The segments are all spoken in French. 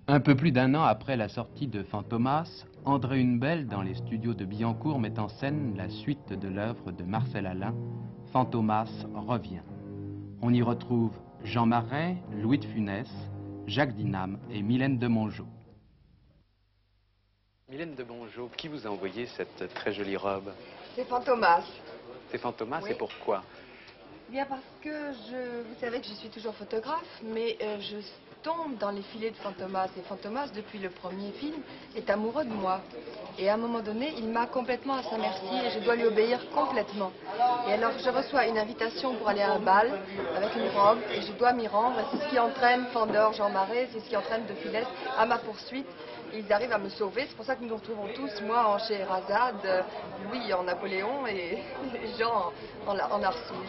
Un peu plus d'un an après la sortie de Fantomas, André Hunebelle, dans les studios de Billancourt, met en scène la suite de l'œuvre de Marcel Alain, Fantomas revient. On y retrouve Jean Marais, Louis de Funès, Jacques Dinam et Mylène de Mongeau. Mylène de Mongeau, qui vous a envoyé cette très jolie robe? C'est Fantomas. C'est Fantomas, Oui. et pourquoi? Bien parce que vous savez que je suis toujours photographe, mais je tombe dans les filets de Fantomas. Et Fantomas, depuis le premier film, est amoureux de moi. Et à un moment donné, il m'a complètement à sa merci et je dois lui obéir complètement. Et alors je reçois une invitation pour aller à un bal avec une robe et je dois m'y rendre. Et c'est ce qui entraîne Fandor, Jean Marais, c'est ce qui entraîne De Funès à ma poursuite. Ils arrivent à me sauver, c'est pour ça que nous nous retrouvons tous, moi en Scheherazade, Louis en Napoléon et Jean en Arsouille.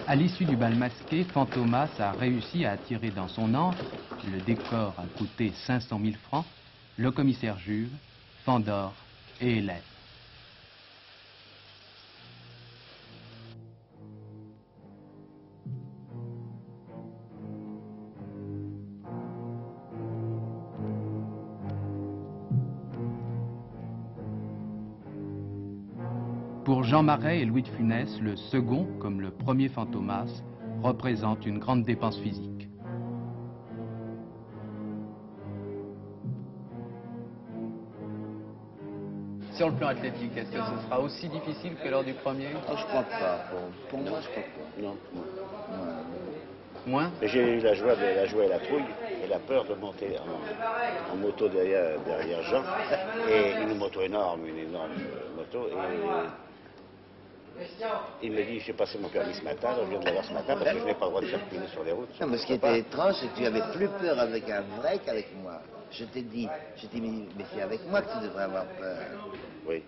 À l'issue du bal masqué, Fantomas a réussi à attirer dans son antre, le décor a coûté 500 000 francs, le commissaire Juve, Fandor et Hélène. Pour Jean Marais et Louis de Funès, le second, comme le premier Fantomas, représente une grande dépense physique. Sur le plan athlétique, est-ce que ce sera aussi difficile que lors du premier? Oh, je crois pas. Pour moi, je crois pas. Non. Moins? J'ai eu la joie et la trouille et la peur de monter en moto derrière Jean. Et une moto énorme, une énorme moto. Et il me dit, j'ai passé mon permis ce matin, alors je viens de l'avoir ce matin parce que je n'ai pas le droit de circuler sur les routes. Non, mais ce qui était étrange, c'est que tu avais plus peur avec un vrai qu'avec moi. Je t'ai dit, mais c'est avec moi que tu devrais avoir peur. Oui.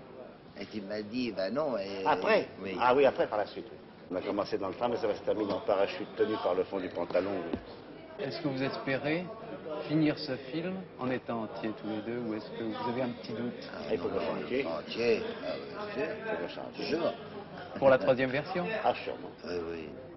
Et tu m'as dit, ben non. Et... Après? Oui. Ah oui, après, par la suite. On a commencé dans le train, mais ça va se terminer en parachute tenu par le fond du pantalon. Oui. Est-ce que vous espérez finir ce film en étant entiers tous les deux, ou est-ce que vous avez un petit doute? Il faut que je change. Entier. Il faut que je change. Toujours. Pour la troisième version? Ah, sûrement. Oui, oui.